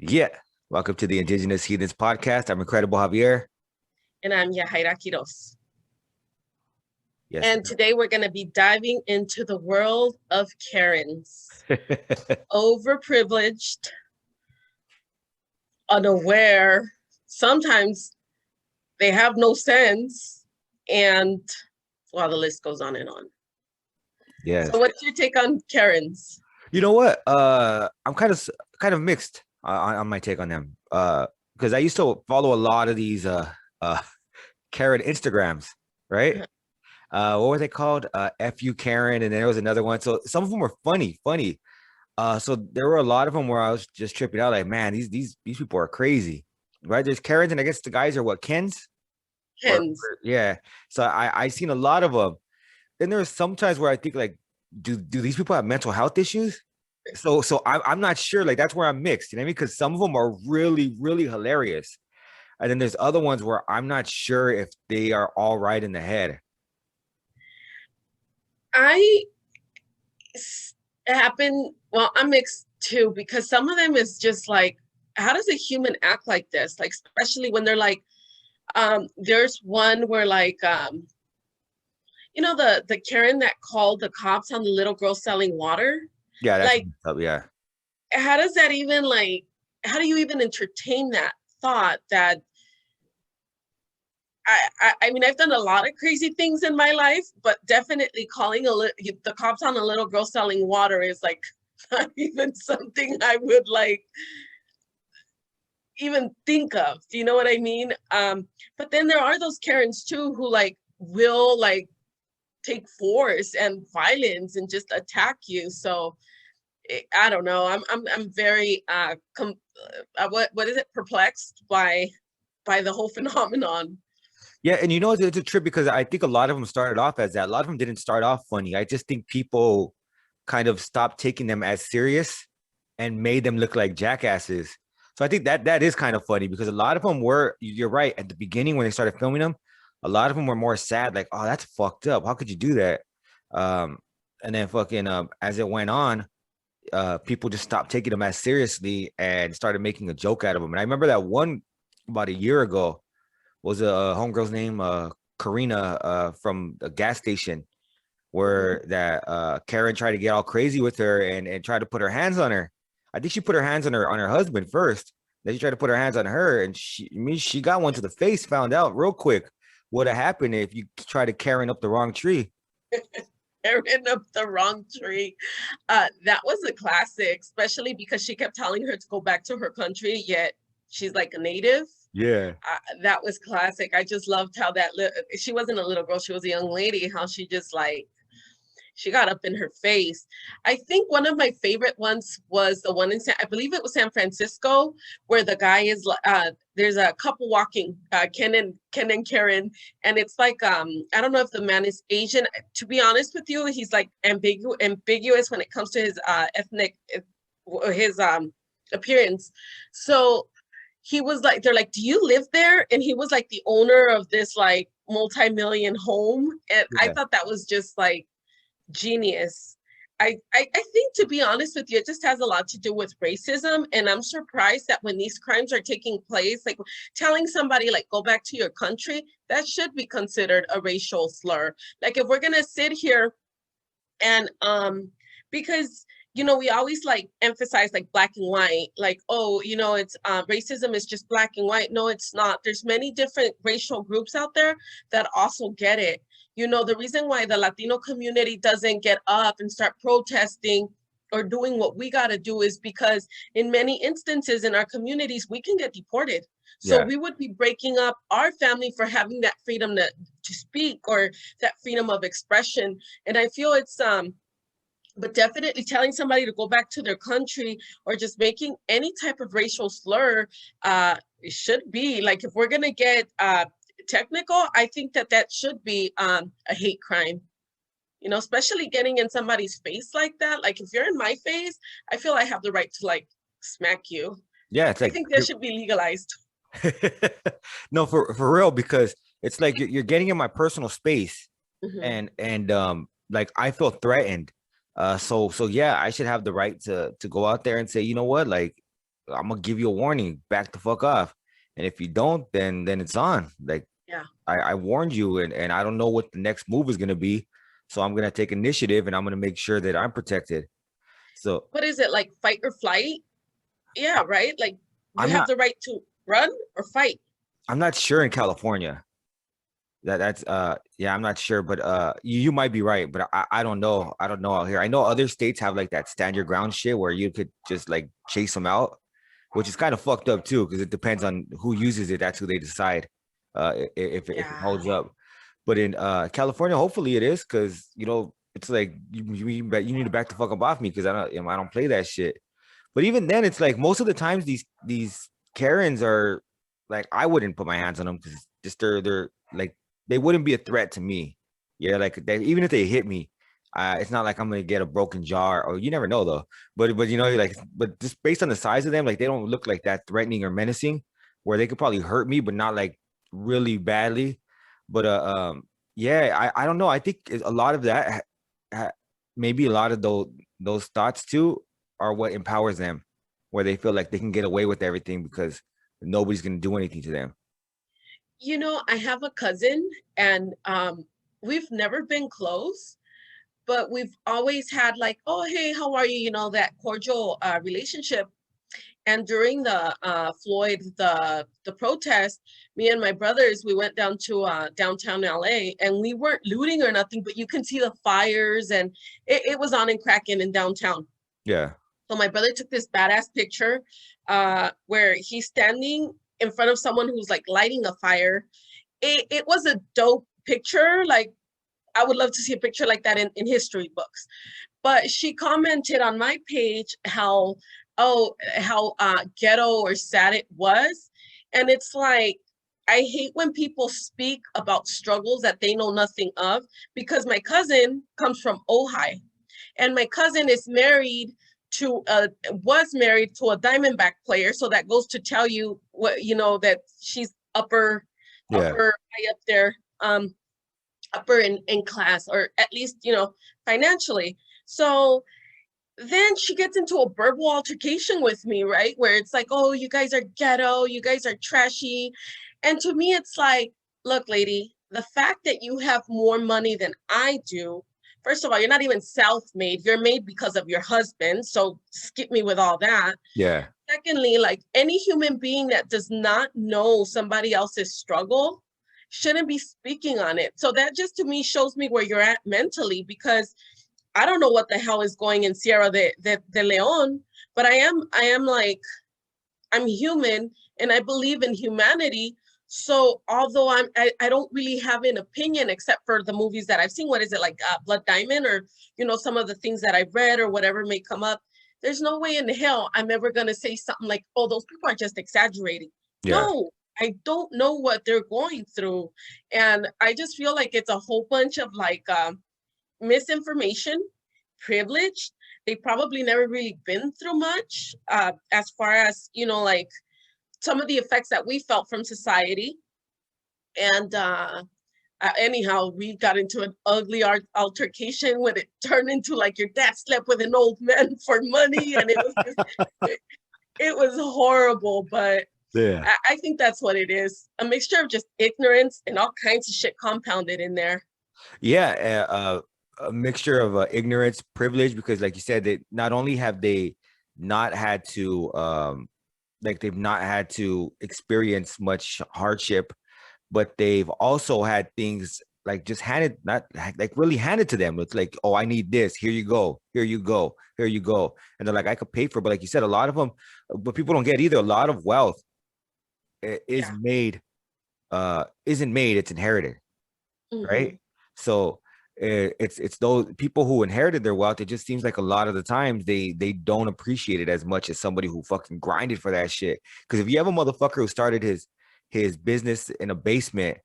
Yeah. Welcome to the Indigenous Heathens Podcast. I'm Incredible Javier. And I'm Yahaira Quiroz. Yes. And today we're going to be diving into the world of Karens. Overprivileged, unaware, sometimes they have no sense, and well, the list goes on and on. Yes. So what's your take on Karens? You know what? I'm kind of mixed on my take on them. Because I used to follow a lot of these Karen Instagrams, right? What were they called? FU Karen, and then there was another one. So some of them were funny. So there were a lot of them where I was just tripping out, like, man, these people are crazy, right? There's Karens, and I guess the guys are what, Kens? Yeah. So I seen a lot of them. Then there's sometimes where I think, like, do these people have mental health issues? So I'm not sure. Like, that's where I'm mixed. You know what I mean? Because some of them are really hilarious, and then there's other ones where I'm not sure if they are all right in the head. I'm mixed too, because some of them is just like, how does a human act like this? Like, especially when they're like, there's one where like, the Karen that called the cops on the little girl selling water. Yeah, that's like, yeah. How does that even like? How do you even entertain that thought? That I mean, I've done a lot of crazy things in my life, but definitely calling the cops on a little girl selling water is like not even something I would like even think of. Do you know what I mean? But then there are those Karens too who like will like take force and violence and just attack you. So I don't know. I'm very what is it? Perplexed by the whole phenomenon. Yeah, and it's a trip because I think a lot of them started off as that. A lot of them didn't start off funny. I just think people kind of stopped taking them as serious and made them look like jackasses. So I think that is kind of funny because a lot of them were, you're right, at the beginning when they started filming them, a lot of them were more sad, like, oh, that's fucked up. How could you do that? Um, and then fucking as it went on, people just stopped taking them as seriously and started making a joke out of them. And I remember that one about a year ago was a homegirl's name, Karina, from a gas station, where that Karen tried to get all crazy with her and tried to put her hands on her. I think she put her hands on her husband first. Then she tried to put her hands on her, and she got one to the face. Found out real quick what had happened if you try to Karen up the wrong tree. Karen up the wrong tree. That was a classic, especially because she kept telling her to go back to her country, yet she's like a native. Yeah. That was classic. I just loved how she wasn't a little girl, she was a young lady, how she just like, she got up in her face. I think one of my favorite ones was the one I believe it was San Francisco, where the guy is, there's a couple walking, Ken and Karen, and it's like, I don't know if the man is Asian. To be honest with you, he's like ambiguous when it comes to his ethnic, his appearance. So he was like, they're like, do you live there? And he was like the owner of this like multi-million home. And yeah. I thought that was just like genius. I think, to be honest with you, it just has a lot to do with racism. And I'm surprised that when these crimes are taking place, like telling somebody like, go back to your country, that should be considered a racial slur. Like if we're going to sit here and, because we always like emphasize like black and white, like, oh, it's racism is just black and white. No, it's not. There's many different racial groups out there that also get it. The reason why the Latino community doesn't get up and start protesting or doing what we got to do is because in many instances in our communities, we can get deported. So we would be breaking up our family for having that freedom to speak or that freedom of expression. And I feel it's, but definitely telling somebody to go back to their country or just making any type of racial slur, it should be like, if we're going to get technical, I think that should be a hate crime, especially getting in somebody's face like that. Like if you're in my face, I feel I have the right to like smack you. Yeah, it's like, I think that should be legalized. No, for real, because it's like you're getting in my personal space, and like I feel threatened. So yeah, I should have the right to go out there and say, you know what, like I'm gonna give you a warning, back the fuck off. And if you don't, then it's on. Like Yeah. I warned you, and I don't know what the next move is gonna be. So I'm gonna take initiative and I'm gonna make sure that I'm protected. So What is it, like fight or flight? Yeah, right. Like you I'm have not the right to run or fight. I'm not sure in California. That's yeah, I'm not sure, but you might be right, but I don't know. I don't know out here. I know other states have like that stand your ground shit where you could just like chase them out, which is kind of fucked up too, because it depends on who uses it. That's who they decide if it Yeah. holds up. But in California, hopefully it is, because it's like you need to back the fuck up off me, because I don't play that shit. But even then, it's like most of the times these Karens are like, I wouldn't put my hands on them because just they're like, they wouldn't be a threat to me. Yeah, like even if they hit me, it's not like I'm gonna get a broken jaw, or you never know though. But like, but just based on the size of them, like they don't look like that threatening or menacing, where they could probably hurt me, but not like really badly. But yeah, I don't know. I think a lot of that, maybe a lot of those thoughts too are what empowers them, where they feel like they can get away with everything because nobody's gonna do anything to them. I have a cousin, and we've never been close, but we've always had like, oh, hey, how are you? That cordial relationship. And during the Floyd, the protest, me and my brothers, we went down to downtown LA, and we weren't looting or nothing, but you can see the fires, and it was on and cracking in downtown. Yeah. So my brother took this badass picture where he's standing in front of someone who's like lighting a fire. It was a dope picture. Like, I would love to see a picture like that in history books. But she commented on my page how ghetto or sad it was. And it's like, I hate when people speak about struggles that they know nothing of, because my cousin comes from Ojai, and my cousin is married to was married to a Diamondback player. So that goes to tell you what, that she's Yeah. upper high up there, upper in class, or at least, financially. So then she gets into a verbal altercation with me, right? Where it's like, oh, you guys are ghetto, you guys are trashy. And to me, it's like, look, lady, the fact that you have more money than I do, first of all, you're not even self-made. You're made because of your husband. So skip me with all that. Yeah. Secondly, like, any human being that does not know somebody else's struggle shouldn't be speaking on it. So that just to me shows me where you're at mentally, because I don't know what the hell is going in Sierra de Leon, but I am like, I'm human, and I believe in humanity. So although I don't really have an opinion except for the movies that I've seen. What is it, like Blood Diamond, or some of the things that I've read or whatever may come up. There's no way in hell I'm ever gonna say something like, oh, those people are just exaggerating. Yeah. No, I don't know what they're going through, and I just feel like it's a whole bunch of like misinformation, privilege. They probably never really been through much as far as, like some of the effects that we felt from society. And anyhow, we got into an ugly altercation when it turned into like your dad slept with an old man for money. And it was horrible, but Yeah. I think that's what it is. A mixture of just ignorance and all kinds of shit compounded in there. Yeah. A mixture of ignorance, privilege, because like you said, they not only have they not had to like they've not had to experience much hardship, but they've also had things like just handed, not like really handed to them. It's like, oh, I need this. Here you go. Here you go. Here you go. And they're like, I could pay for it. But like you said, a lot of them, but people don't get either. A lot of wealth is Yeah. made, isn't made, it's inherited, Mm-hmm. right? So it's those people who inherited their wealth. It just seems like a lot of the times they don't appreciate it as much as somebody who fucking grinded for that shit. Because if you have a motherfucker who started his business in a basement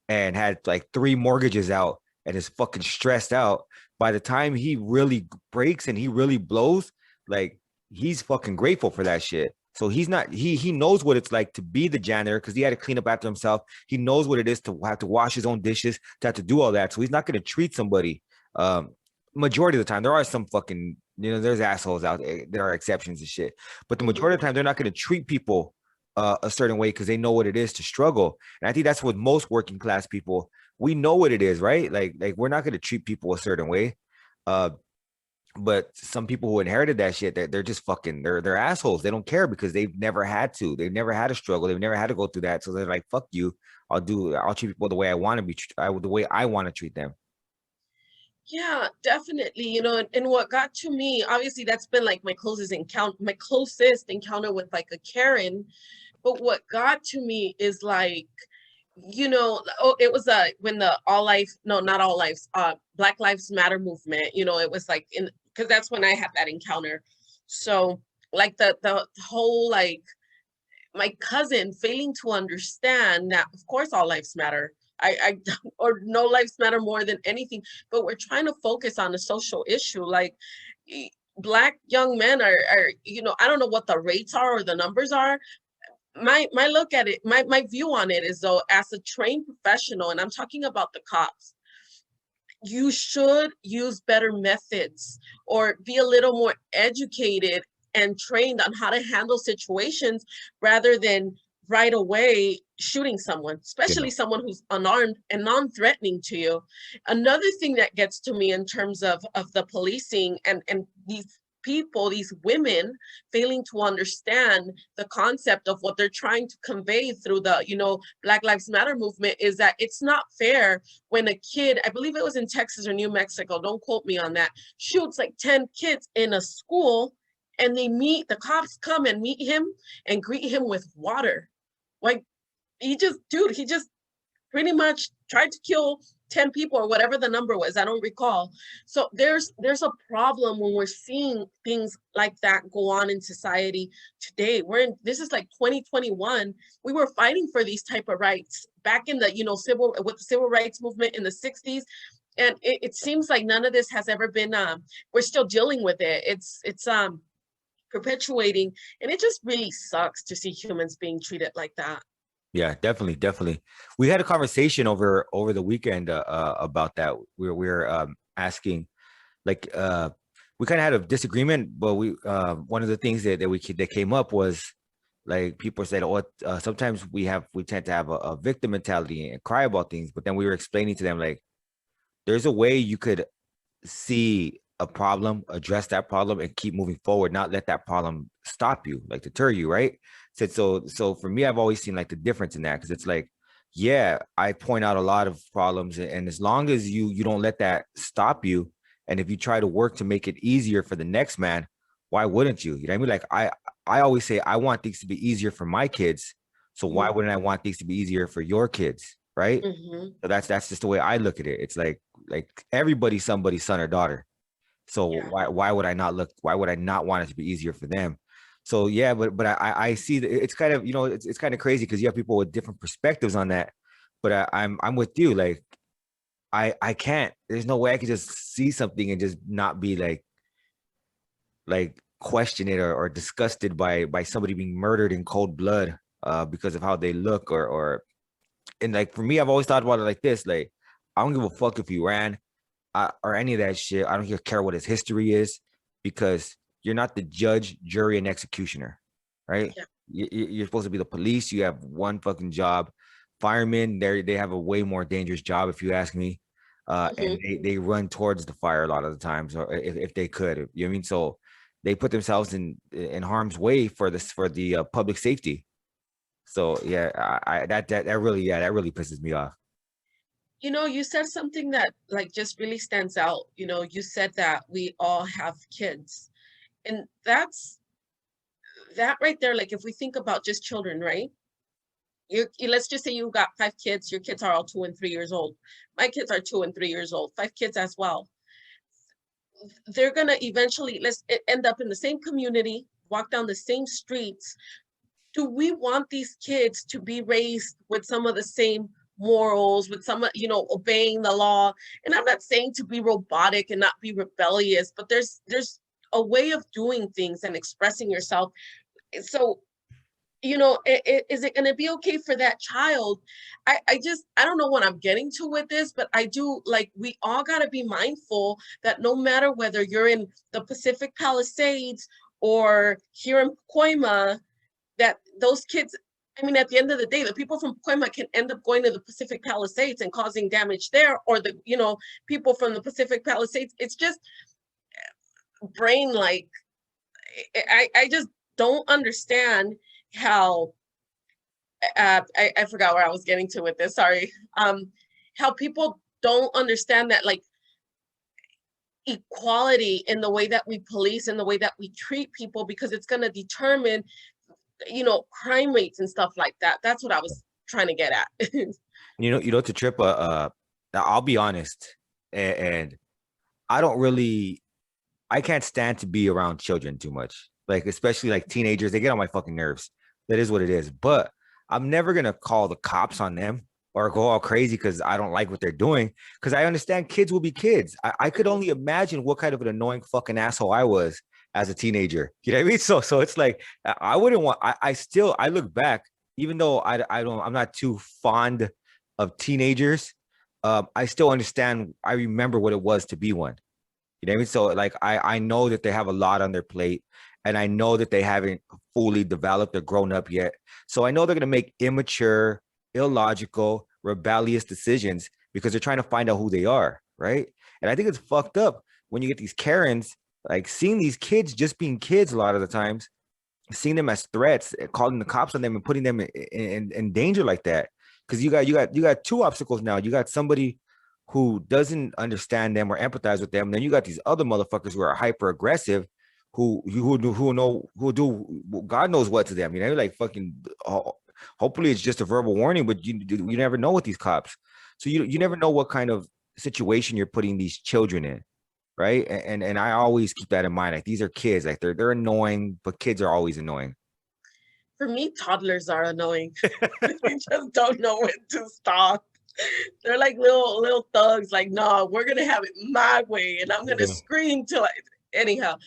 and had like 3 mortgages out and is fucking stressed out, by the time he really breaks and he really blows, like he's fucking grateful for that shit. So he's not, he knows what it's like to be the janitor, because he had to clean up after himself. He knows what it is to have to wash his own dishes, to have to do all that. So he's not going to treat somebody, majority of the time. There are some fucking there's assholes out there. There are exceptions and shit. But the Mhm. majority of the time, they're not going to treat people a certain way because they know what it is to struggle. And I think that's what most working class people, we know what it is, right? Like we're not going to treat people a certain way. Uh, but some people who inherited that shit, they're just fucking, they're assholes. They don't care because they've never had to. They've never had a struggle. They've never had to go through that. So they're like, fuck you. I'll treat people the way I want to be, the way I want to treat them. Yeah, definitely. And what got to me, obviously that's been like my closest encounter with like a Karen. But what got to me is like, oh, it was when the all life, no, not all lives, Black Lives Matter movement, it was like because that's when I had that encounter. So like the whole like my cousin failing to understand that of course all lives matter. I or no lives matter more than anything, but we're trying to focus on a social issue. Like Black young men are, I don't know what the rates are or the numbers are. My look at it, my view on it is though, as a trained professional, and I'm talking about the cops, you should use better methods or be a little more educated and trained on how to handle situations rather than right away shooting someone, Yeah. especially someone who's unarmed and non-threatening to you. Another thing that gets to me in terms of the policing and these people, these women failing to understand the concept of what they're trying to convey through the, Black Lives Matter movement is that it's not fair when a kid, I believe it was in Texas or New Mexico, don't quote me on that, shoots like 10 kids in a school and the cops come and meet him and greet him with water. Like he just pretty much tried to kill 10 people or whatever the number was. I don't recall. So there's a problem when we're seeing things like that go on in society today. This is like 2021. We were fighting for these type of rights back in the, with the civil rights movement in the 60s. And it seems like none of this has ever been, we're still dealing with it. It's perpetuating. And it just really sucks to see humans being treated like that. Yeah, definitely, definitely. We had a conversation over the weekend about that. We were asking, like, we kind of had a disagreement, but we one of the things that came up was like people said, oh, sometimes we tend to have a victim mentality and cry about things, but then we were explaining to them like there's a way you could see a problem, address that problem, and keep moving forward, not let that problem stop you, like deter you, right? So for me, I've always seen like the difference in that because it's like, yeah, I point out a lot of problems, and as long as you don't let that stop you, and if you try to work to make it easier for the next man, why wouldn't you? You know what I mean? Like I always say I want things to be easier for my kids, so why Mhm. wouldn't I want things to be easier for your kids, right? Mhm. So that's just the way I look at it. It's like everybody's somebody's son or daughter. So Yeah. why would I not want it to be easier for them? So yeah, but I see that it's kind of, it's kind of crazy because you have people with different perspectives on that. But I'm with you. Like I can't. There's no way I could just see something and just not be like question it or disgusted by somebody being murdered in cold blood because of how they look or and like for me, I've always thought about it like this. Like I don't give a fuck if you ran or any of that shit. I don't care what his history is because you're not the judge, jury, and executioner, right? Yeah. You're supposed to be the police. You have one fucking job. Firemen, they have a way more dangerous job, if you ask me. And Mhm. they run towards the fire a lot of the times, or if they could, you know what I mean? So they put themselves in harm's way for the public safety. So yeah, that really, yeah, that really pisses me off. You said something that like just really stands out. You said that we all have kids. And that right there, like if we think about just children, right? Let's just say you got 5 kids, your kids are all 2 and 3 years old. My kids are 2 and 3 years old, 5 kids as well. They're gonna eventually end up in the same community, walk down the same streets. Do we want these kids to be raised with some of the same morals, with some, obeying the law? And I'm not saying to be robotic and not be rebellious, but there's a way of doing things and expressing yourself. So you know, is it going to be okay for that child? I don't know what I'm getting to with this, but I do, like, we all got to be mindful that no matter whether you're in the Pacific Palisades or here in Coima, that those kids, I mean, at the end of the day, the people from Coima can end up going to the Pacific Palisades and causing damage there, or the, you know, people from the Pacific Palisades. It's just brain, like, I just don't understand how I forgot where I was getting to with this. Sorry. How people don't understand that, like, equality in the way that we police and the way that we treat people, because it's going to determine, you know, crime rates and stuff like that. That's what I was trying to get at. To trip, I'll be honest, and I don't really, I can't stand to be around children too much. Like, especially like teenagers, they get on my fucking nerves. That is what it is. But I'm never gonna call the cops on them or go all crazy because I don't like what they're doing. Because I understand kids will be kids. I could only imagine what kind of an annoying fucking asshole I was as a teenager. You know what I mean? So it's like I wouldn't want. I still I look back, even though I'm not too fond of teenagers. I still understand. I remember what it was to be one. You know what I mean? So like I know that they have a lot on their plate, and I know that they haven't fully developed or grown up yet. So I know they're gonna make immature, illogical, rebellious decisions because they're trying to find out who they are, right? And I think it's fucked up when you get these Karens, like seeing these kids just being kids a lot of the times, seeing them as threats, calling the cops on them and putting them in danger like that. Because you got two obstacles now. You got somebody who doesn't understand them or empathize with them. And then you got these other motherfuckers who are hyper aggressive, who do God knows what to them. You know, like fucking. Hopefully, it's just a verbal warning, but you never know with these cops. So you never know what kind of situation you're putting these children in, right? And I always keep that in mind. Like, these are kids. Like, they're annoying, but kids are always annoying. For me, toddlers are annoying. They just don't know when to stop. They're like little thugs. Like, no, we're gonna have it my way, and I'm gonna Yeah. scream till I. Anyhow,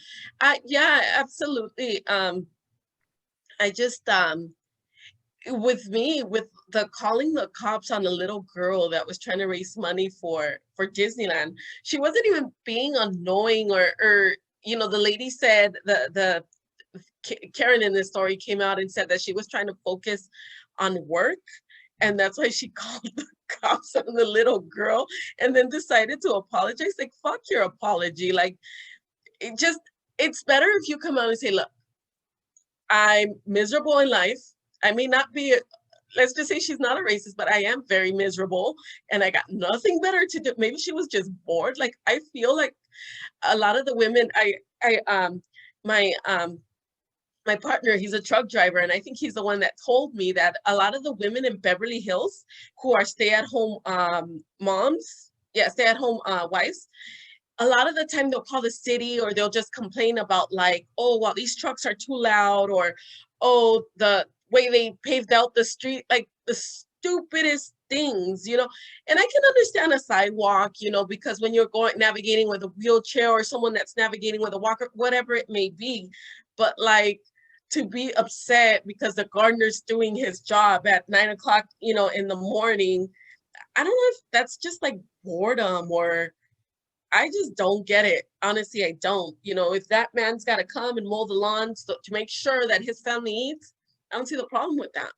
yeah, absolutely. I just with me, with the calling the cops on a little girl that was trying to raise money for Disneyland. She wasn't even being annoying, or you know, the lady said, the Karen in this story came out and said that she was trying to focus on work, and that's why she called the cops on the little girl, and then decided to apologize. Like, fuck your apology. Like, it's better if you come out and say, look, I'm miserable in life. I may not be, let's just say she's not a racist, but I am very miserable and I got nothing better to do. Maybe she was just bored. Like, I feel like a lot of the women, my, my partner, he's a truck driver, and I think he's the one that told me that a lot of the women in Beverly Hills who are stay-at-home moms, yeah, stay-at-home wives, a lot of the time they'll call the city, or they'll just complain about, like, oh, well, these trucks are too loud, or oh, the way they paved out the street, like the stupidest things, you know. And I can understand a sidewalk, you know, because when you're going navigating with a wheelchair, or someone that's navigating with a walker, whatever it may be, but like, to be upset because the gardener's doing his job at 9 o'clock, you know, in the morning, I don't know if that's just like boredom, or I just don't get it. Honestly, I don't. You know, if that man's got to come and mow the lawns to make sure that his family eats, I don't see the problem with that.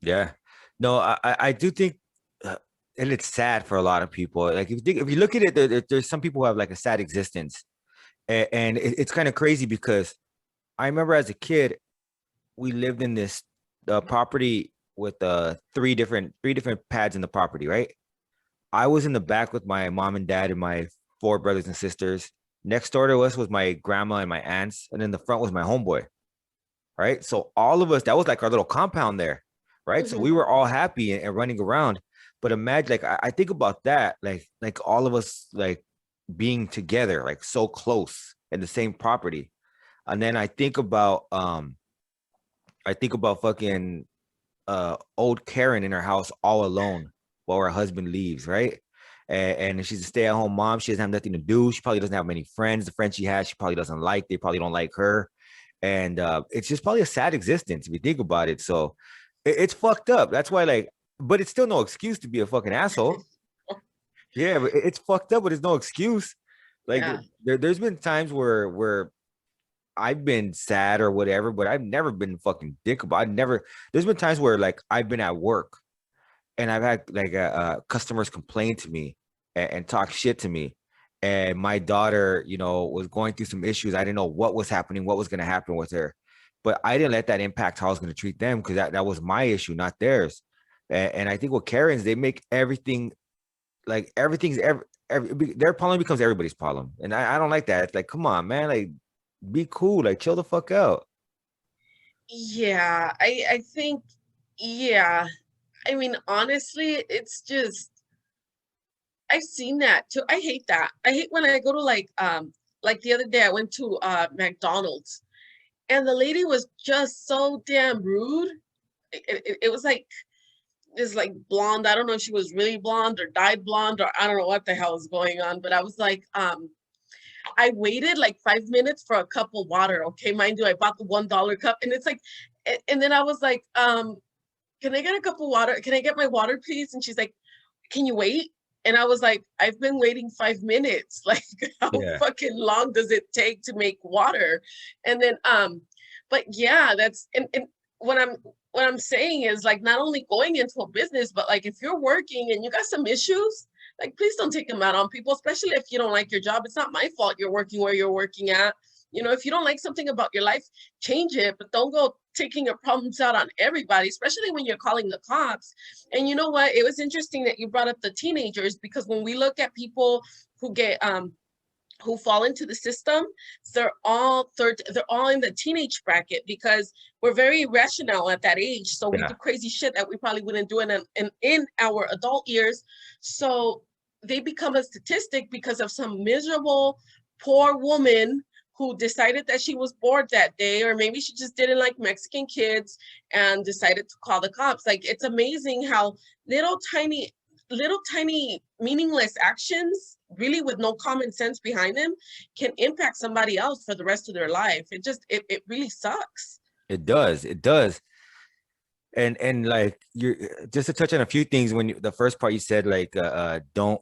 Yeah. No, I do think, and it's sad for a lot of people. Like, if you look at it, there's some people who have like a sad existence, and it's kind of crazy because I remember as a kid, we lived in this property with three different pads in the property, right? I was in the back with my mom and dad and my four brothers and sisters. Next door to us was my grandma and my aunts, and in the front was my homeboy, right? So all of us, that was like our little compound there, right? So we Mhm. were all happy and running around. But imagine, like, I think about that, like all of us like being together, like so close in the same property. And then I think about fucking old Karen in her house all alone while her husband leaves, right? And she's a stay-at-home mom. She doesn't have nothing to do. She probably doesn't have many friends. The friends she has, she probably doesn't like. They probably don't like her. And it's just probably a sad existence if you think about it. So it's fucked up. That's why, like, but it's still no excuse to be a fucking asshole. Yeah, but it's fucked up, but it's no excuse. Like Yeah. there's been times where I've been sad or whatever, but I've never been fucking dick about. I never. There's been times where like I've been at work and I've had like customers complain to me and talk shit to me, and my daughter, you know, was going through some issues. I didn't know what was happening, what was going to happen with her, but I didn't let that impact how I was going to treat them because that was my issue, not theirs. And I think with Karens, they make everything like their problem becomes everybody's problem, and I don't like that. It's like, come on, man, like be cool, like chill the fuck out. Yeah, I think, yeah. I mean, honestly, it's just I've seen that too. I hate that. I hate when I go to like the other day I went to McDonald's and the lady was just so damn rude. It was like this like blonde. I don't know if she was really blonde or dyed blonde or I don't know what the hell is going on, but I was like, I waited like 5 minutes for a cup of water. Okay, mind you, I bought the $1 cup, and it's like, and then I was like, can I get a cup of water? Can I get my water, please? And she's like, can you wait? And I was like, I've been waiting 5 minutes. Like, how Yeah, fucking long does it take to make water? And then, but yeah, that's and what I'm saying is like not only going into a business, but like if you're working and you got some issues, like please don't take them out on people, especially if you don't like your job. It's not my fault you're working where you're working at. You know, if you don't like something about your life, change it, but don't go taking your problems out on everybody, especially when you're calling the cops. And you know what? It was interesting that you brought up the teenagers because when we look at people who get who fall into the system, they're all in the teenage bracket because we're very rational at that age. So we yeah, do crazy shit that we probably wouldn't do in our adult years. So they become a statistic because of some miserable poor woman who decided that she was bored that day, or maybe she just didn't like Mexican kids and decided to call the cops. Like it's amazing how little tiny meaningless actions really with no common sense behind them can impact somebody else for the rest of their life. It really sucks. it does. And like you're just to touch on a few things when the first part you said like don't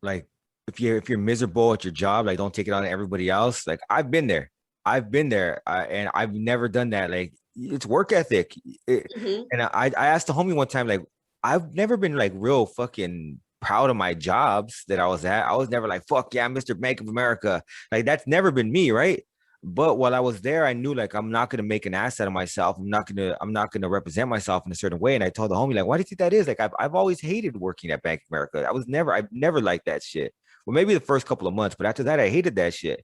like if you're miserable at your job, like don't take it on everybody else. Like I've been there and I've never done that. Like it's work ethic. Mm-hmm. And I asked the homie one time, like I've never been like real fucking proud of my jobs that I was at. I was never like, fuck yeah, Mr. Bank of America. Like that's never been me, right? But while I was there, I knew like I'm not gonna make an ass out of myself. I'm not gonna represent myself in a certain way. And I told the homie, like, why do you think that is? Like I've always hated working at Bank of America. I've never liked that shit. Well, maybe the first couple of months, but after that, I hated that shit.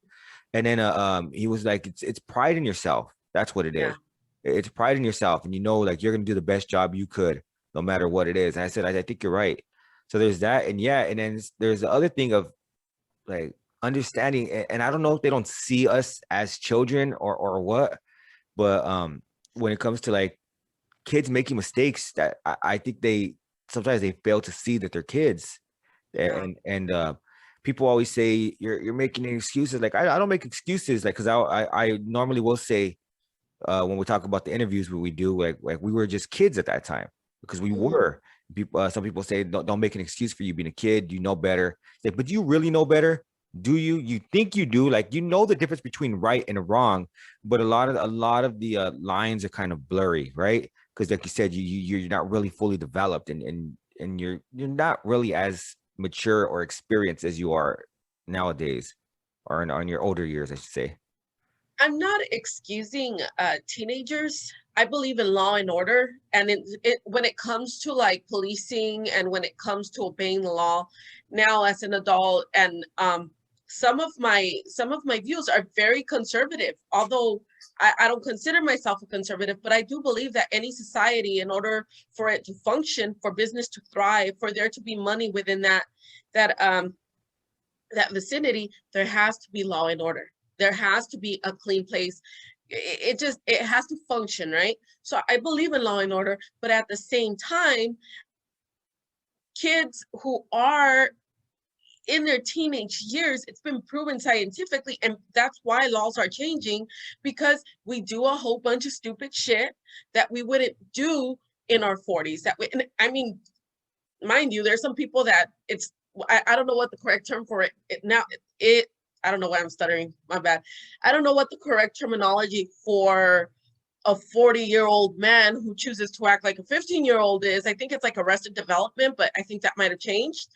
And then he was like, it's pride in yourself. That's what it Yeah. is. It's pride in yourself, and you know, like you're gonna do the best job you could, no matter what it is. And I said, I think you're right. So there's that, and yeah, and then there's the other thing of like understanding, and I don't know if they don't see us as children or what, but when it comes to like kids making mistakes, that I think they sometimes they fail to see that they're kids, Yeah. and people always say you're making excuses. Like I don't make excuses, like because I normally will say when we talk about the interviews we do, like we were just kids at that time because we Mm-hmm. were. People, some people say don't make an excuse for you being a kid. You know better. Like, but do you really know better? Do you? You think you do? Like you know the difference between right and wrong, but a lot of the lines are kind of blurry, right? Because like you said, you're not really fully developed, and you're not really as mature or experienced as you are nowadays, or on your older years, I should say. I'm not excusing teenagers. I believe in law and order, and when it comes to like policing and when it comes to obeying the law, now as an adult, and some of my views are very conservative. Although I don't consider myself a conservative, but I do believe that any society, in order for it to function, for business to thrive, for there to be money within that that vicinity, there has to be law and order. There has to be a clean place. It has to function, right? So I believe in law and order, but at the same time, kids who are in their teenage years. It's been proven scientifically, and that's why laws are changing, because we do a whole bunch of stupid shit that we wouldn't do in our 40s. That we, and I mean, mind you, there's some people that it's, I don't know what the correct term for it I don't know why I'm stuttering, my bad. I don't know what the correct terminology for a 40-year-old man who chooses to act like a 15-year-old is. I think it's like arrested development, but I think that might have changed.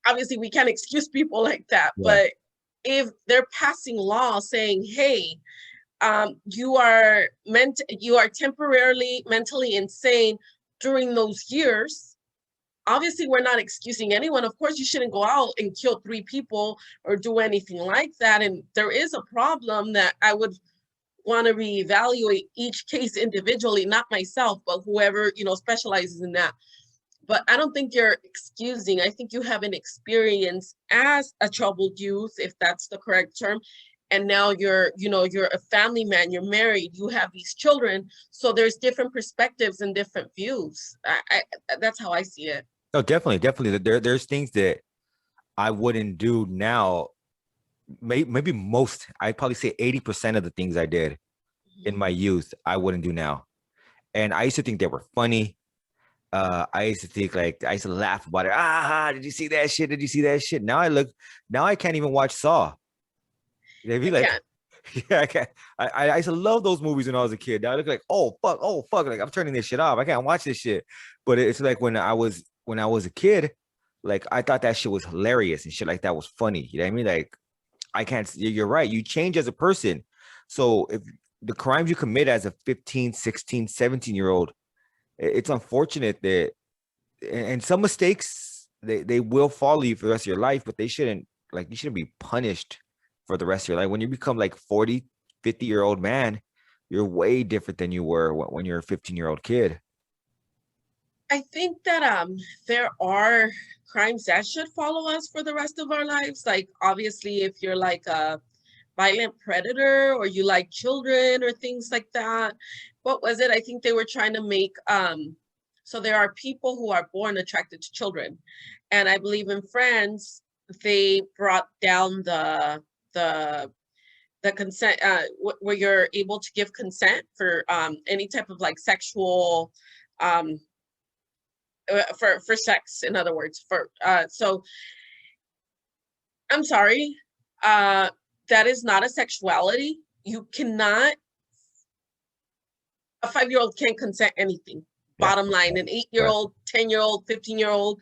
Obviously, we can't excuse people like that, Yeah. but if they're passing laws saying, hey, you are temporarily mentally insane during those years, obviously we're not excusing anyone. Of course, you shouldn't go out and kill 3 people or do anything like that. And there is a problem that I would want to reevaluate each case individually, not myself, but whoever, specializes in that. But I don't think you're excusing. I think you have an experience as a troubled youth, if that's the correct term. And now you're a family man, you're married, you have these children. So there's different perspectives and different views. That's how I see it. No, definitely, definitely. There's things that I wouldn't do now. Maybe most, I'd probably say 80% of the things I did in my youth, I wouldn't do now. And I used to think they were funny. I used to think like I used to laugh about it. Did you see that shit? Did you see that shit? Now I can't even watch Saw. They'd be I like, can't. yeah, I can't. I used to love those movies when I was a kid. Now I look like, oh fuck, like I'm turning this shit off. I can't watch this shit. But it's like when I was a kid, like I thought that shit was hilarious and shit like that was funny. You know what I mean? Like I can't. You're right. You change as a person. So if the crimes you commit as a 15, 16, 17-year-old, it's unfortunate that, and some mistakes they will follow you for the rest of your life, but they shouldn't, like you shouldn't be punished for the rest of your life. When you become like 40, 50-year-old man, you're way different than you were when you're a 15-year-old kid. I think that there are crimes that should follow us for the rest of our lives. Like obviously, if you're like a violent predator or you like children or things like that. What was it? I think they were trying to make so there are people who are born attracted to children. And I believe in France, they brought down the consent where you're able to give consent for any type of like sexual um for sex, in other words. For so I'm sorry, that is not a sexuality. You cannot, a 5-year-old can't consent anything. Yeah. Bottom line, an Right. 8-year-old, 10-year-old, 15-year-old.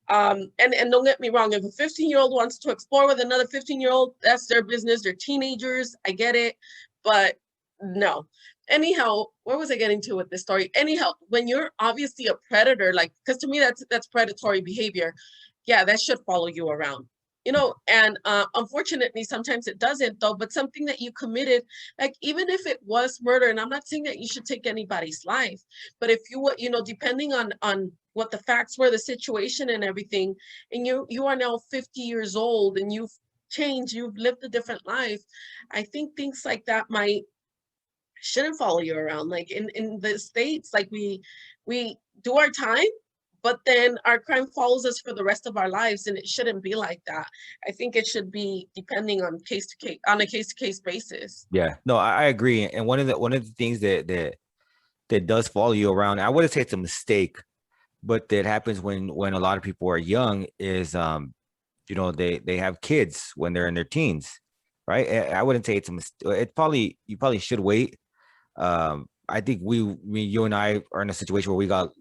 And don't get me wrong, if a 15-year-old wants to explore with another 15-year-old, that's their business. They're teenagers. I get it. But no. Anyhow, where was I getting to with this story? Anyhow, when you're obviously a predator, like, because to me that's predatory behavior. Yeah, that should follow you around. And unfortunately, sometimes it doesn't, though. But something that you committed, like even if it was murder, and I'm not saying that you should take anybody's life, but if you were, depending on what the facts were, the situation and everything, and you are now 50 years old and you've changed, you've lived a different life, I think things like that might shouldn't follow you around. Like in the States, like we do our time, but then our crime follows us for the rest of our lives, and it shouldn't be like that. I think it should be depending on a case to case basis. Yeah. No, I agree. And one of the things that does follow you around, I wouldn't say it's a mistake, but that happens when a lot of people are young is they have kids when they're in their teens, right? I wouldn't say it's a mistake. You probably should wait. I think you and I are in a situation where we got,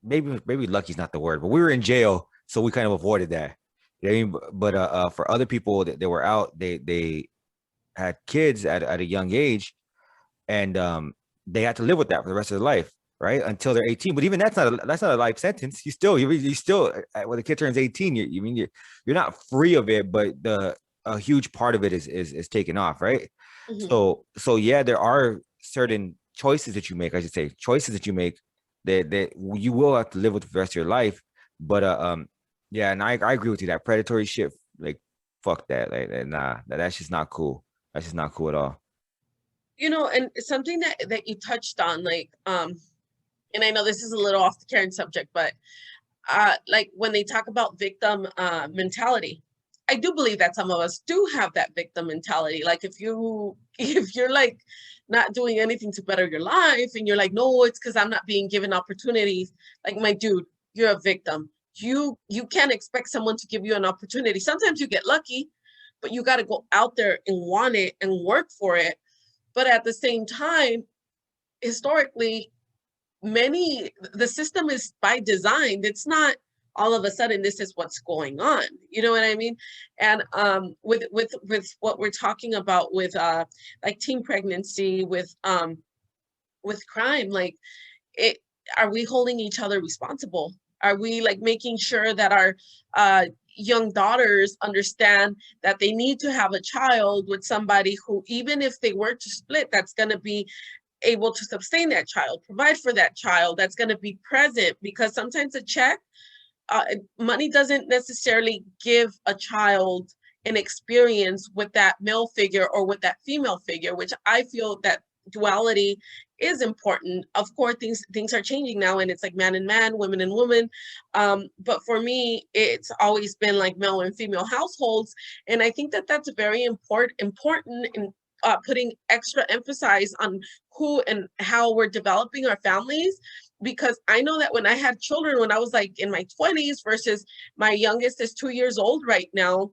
maybe lucky is not the word, but we were in jail, so we kind of avoided that. You know what I mean? But for other people that they were out, they had kids at a young age, and they had to live with that for the rest of their life, right? Until they're 18. But even that's not a life sentence. You still when the kid turns 18, you're not free of it, but a huge part of it is taken off, right? Mhm. So yeah, there are certain choices that you make, I should say, choices that you make that you will have to live with for the rest of your life. But yeah, and I agree with you, that predatory shit, like fuck that. Like nah, that's just not cool. That's just not cool at all. And something that you touched on, like, and I know this is a little off the current subject, but like when they talk about victim mentality, I do believe that some of us do have that victim mentality. Like if you're like not doing anything to better your life and you're like, no, it's because I'm not being given opportunities. Like, my dude, you're a victim. You can't expect someone to give you an opportunity. Sometimes you get lucky, but you got to go out there and want it and work for it. But at the same time, historically, the system is by design. It's not all of a sudden this is what's going on. You know what I mean? And with what we're talking about with like teen pregnancy, with crime, like, it are we holding each other responsible? Are we like making sure that our young daughters understand that they need to have a child with somebody who, even if they were to split, that's going to be able to sustain that child, provide for that child, that's going to be present? Because sometimes a check, money doesn't necessarily give a child an experience with that male figure or with that female figure, which I feel that duality is important. Of course, things are changing now, and it's like man and man, women and women. But for me, it's always been like male and female households, and I think that that's very important in putting extra emphasis on who and how we're developing our families. Because I know that when I had children, when I was like in my 20s versus my youngest is 2 years old right now,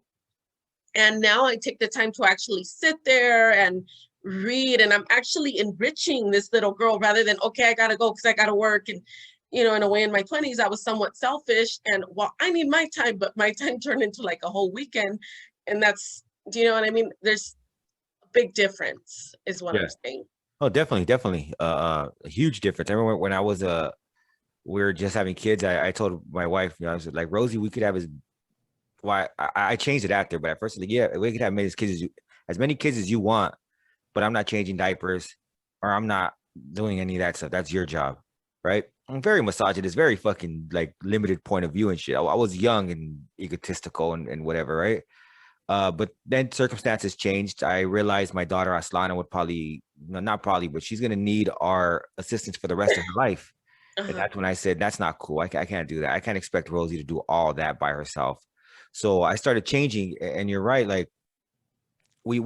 and now I take the time to actually sit there and read, and I'm actually enriching this little girl rather than, okay, I gotta go because I gotta work. And in a way, in my 20s, I was somewhat selfish, and well, I need my time, but my time turned into like a whole weekend. And that's, do you know what I mean? There's a big difference is what I'm Yeah. saying. Oh, definitely, definitely. A huge difference. I remember when I was we were just having kids. I told my wife, I was like, Rosie, we could have why I changed it after, but at first, like, yeah, we could have as many kids as you want, but I'm not changing diapers, or I'm not doing any of that stuff. That's your job, right? I'm very misogynist, very fucking like limited point of view and shit. I was young and egotistical and whatever, right? But then circumstances changed. I realized my daughter Aslana would probably, no, not probably, but she's gonna need our assistance for the rest of her life. And Uh-huh. that's when I said, that's not cool. I can't do that. I can't expect Rosie to do all that by herself. So I started changing. And you're right. Like we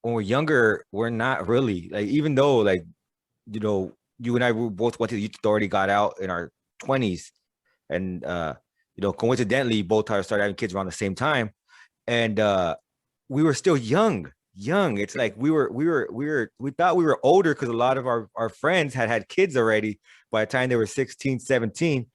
when we're younger, we're not really like, even though like, you and I both went to the youth authority, got out in our 20s, and coincidentally, both started having kids around the same time. And we were still young. It's like we thought we were older because a lot of our friends had kids already by the time they were 16, 17.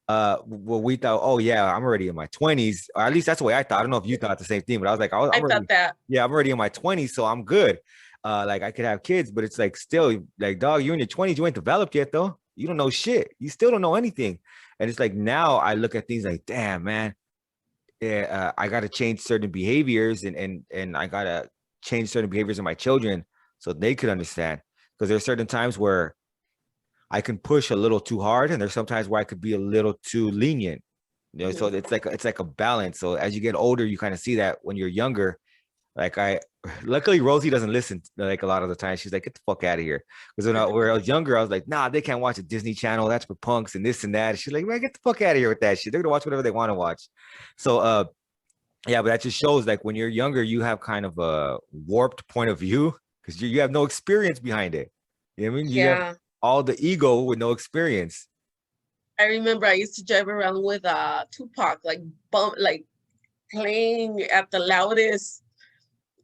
Well, we thought, oh yeah, I'm already in my 20s, or at least that's the way I thought. I don't know if you thought the same thing, but I was like, I I'm thought already, that. yeah, I'm already in my 20s, so I'm good. Like I could have kids, but it's like, still, like, dog, you're in your 20s, you ain't developed yet though. You don't know shit. You still don't know anything. And it's like, now I look at things like, damn, man, yeah, I got to change certain behaviors, and I got to change certain behaviors in my children so they could understand. Because there's certain times where I can push a little too hard, and there's sometimes where I could be a little too lenient. So Mhm. it's like a balance. So as you get older, you kind of see that when you're younger. Like, luckily Rosie doesn't listen like a lot of the time. She's like, get the fuck out of here. Because when I was younger, I was like, nah, they can't watch a Disney Channel. That's for punks and this and that. She's like, man, get the fuck out of here with that shit. They're gonna watch whatever they want to watch. So yeah, but that just shows like when you're younger, you have kind of a warped point of view because you have no experience behind it. You know what I mean? You have Yeah. all the ego with no experience. I remember I used to drive around with Tupac, like like playing at the loudest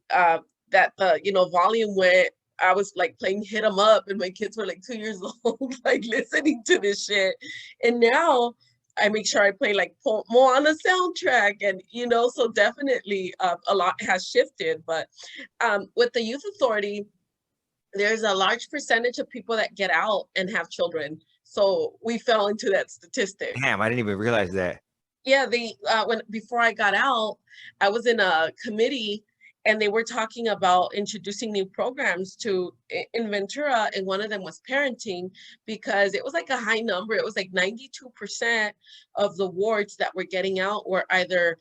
uh that the volume went. I was like playing Hit 'em Up, and my kids were like 2 years old, like listening to this shit. And now I make sure I play like more on the soundtrack, and so definitely a lot has shifted. But with the youth authority, there's a large percentage of people that get out and have children. So we fell into that statistic. Damn, I didn't even realize that. Yeah, when before I got out, I was in a committee, and they were talking about introducing new programs to in Ventura, and one of them was parenting, because it was like a high number. It was like 92% of the wards that were getting out were either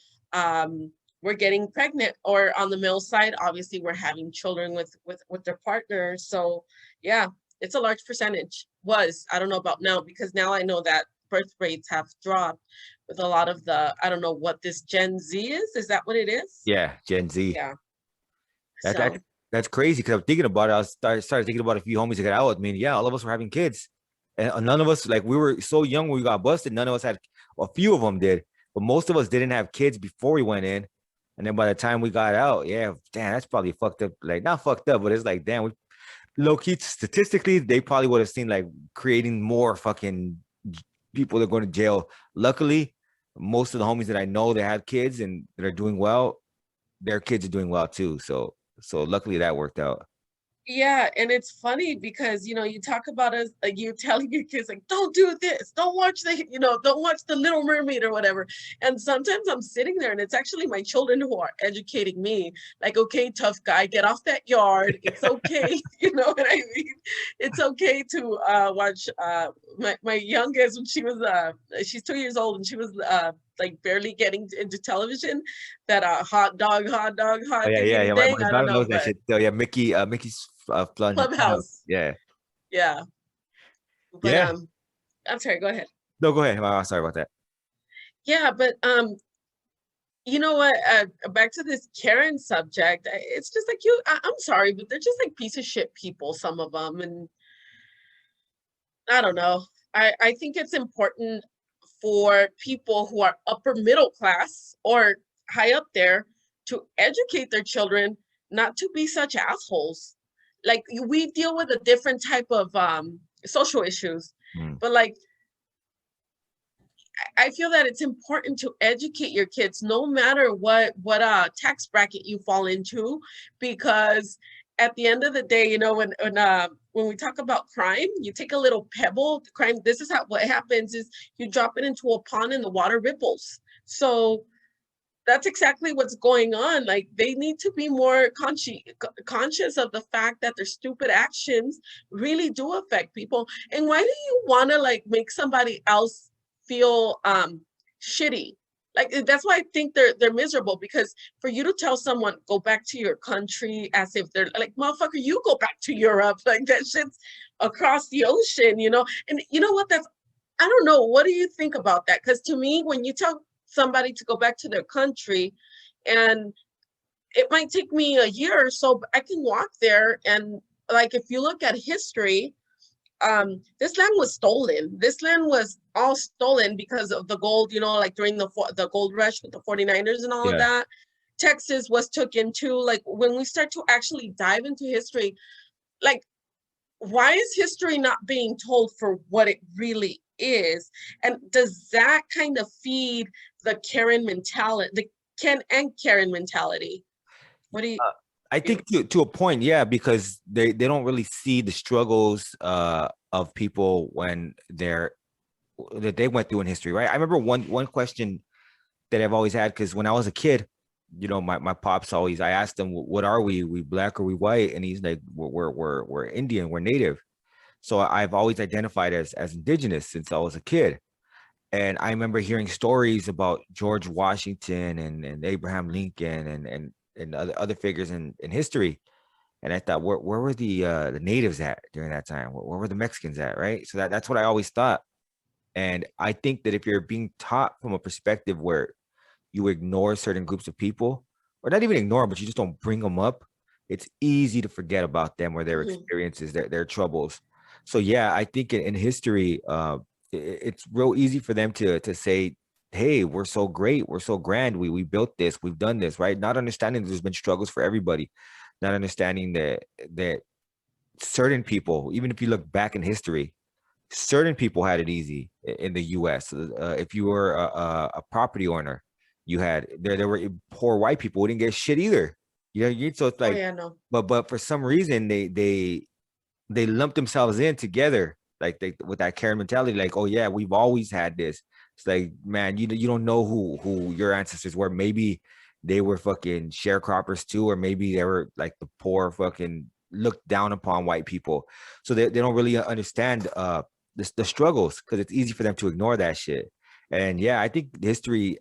were getting pregnant, or on the male side, obviously, we're having children with their partners. So yeah, it's a large percentage. I don't know about now, because now I know that birth rates have dropped with a lot of the, I don't know what this Gen Z is. Is that what it is? Yeah, Gen Z. Yeah. That, So that that's crazy because I'm thinking about it. Started thinking about a few homies that got out with me. And yeah, all of us were having kids, and none of us, like, we were so young when we got busted. None of us had. A few of them did, but most of us didn't have kids before we went in. And then by the time we got out, yeah, damn, that's probably fucked up. Like, not fucked up, but it's like, damn, we low key statistically, they probably would have seen like creating more fucking people that are going to jail. Luckily, most of the homies that I know that have kids and that are doing well, their kids are doing well too. So luckily that worked out. yeah, and it's funny because you talk about us like you telling your kids like don't do this, don't watch don't watch the Little Mermaid or whatever. And sometimes I'm sitting there and it's actually my children who are educating me, like, okay, tough guy, get off that yard. It's okay, you know what I mean? It's okay to watch my youngest when she's 2 years old and she was like barely getting into television, that hot dog, Oh hot yeah, yeah, diggity yeah. My, dang, my I don't daughter know, knows that but shit. So yeah, Mickey's plunge. Clubhouse. Yeah, Yeah. But yeah. I'm sorry, go ahead. No, go ahead. Oh, sorry about that. Yeah, but you know what? Back to this Karen subject. It's just like I'm sorry, but they're just like piece of shit people, some of them. And I don't know. I think it's important for people who are upper middle class or high up there to educate their children not to be such assholes. Like we deal with a different type of social issues, Mm. but like I feel that it's important to educate your kids no matter what tax bracket you fall into, because at the end of the day, when we talk about crime, you take a little pebble, crime, this is what happens is you drop it into a pond and the water ripples. So that's exactly what's going on. Like they need to be more conscious of the fact that their stupid actions really do affect people. And why do you want to like make somebody else feel shitty? Like that's why I think they're miserable, because for you to tell someone go back to your country as if they're like, motherfucker, you go back to Europe, like that shit's across the ocean, and you know what, that's, I don't know, what do you think about that? Because to me, when you tell somebody to go back to their country, and it might take me a year or so, but I can walk there. And like if you look at history, this land was stolen. This land was all stolen because of the gold, like during the gold rush with the 49ers and all of Yeah. that. Texas was took into, like when we start to actually dive into history, like why is history not being told for what it really is? And does that kind of feed the Karen mentality, the Ken and Karen mentality? What do you I feel? think to a point, yeah, because they don't really see the struggles of people when that they went through in history, right? I remember one question that I've always had, because when I was a kid, my pops always, I asked him, what are we black or we white? And he's like, we're Indian, we're native. So I've always identified as indigenous since I was a kid. And I remember hearing stories about George Washington and Abraham Lincoln and other figures in history. And I thought, where were the natives at during that time? Where were the Mexicans at? Right. So that's what I always thought. And I think that if you're being taught from a perspective where you ignore certain groups of people, or not even ignore them, but you just don't bring them up, it's easy to forget about them or their Mhm. experiences, their troubles. So yeah, I think in history, it's real easy for them to say, "Hey, we're so great, we're so grand, we built this, we've done this," right? Not understanding that there's been struggles for everybody, not understanding that certain people, even if you look back in history, certain people had it easy in the U.S. If you were a property owner, you had there were poor white people who didn't get shit either. So it's Oh like, yeah, no. but for some reason they lumped themselves in together, like with that Karen mentality, like, oh yeah, we've always had this. It's like, man, you don't know who your ancestors were. Maybe they were fucking sharecroppers too, or maybe they were like the poor fucking looked down upon white people. So they don't really understand the struggles, because it's easy for them to ignore that shit. And yeah, I think history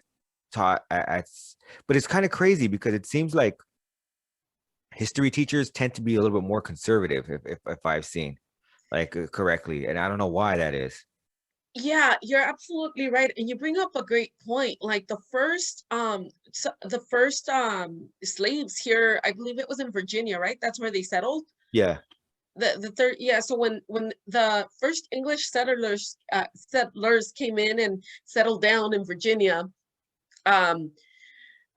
taught at but it's kind of crazy because it seems like history teachers tend to be a little bit more conservative, if I've seen, like, correctly, and I don't know why that is. Yeah, you're absolutely right. And you bring up a great point. Like the first slaves here, I believe it was in Virginia, right? That's where they settled. Yeah. The third, yeah, so when the first English settlers came in and settled down in Virginia, um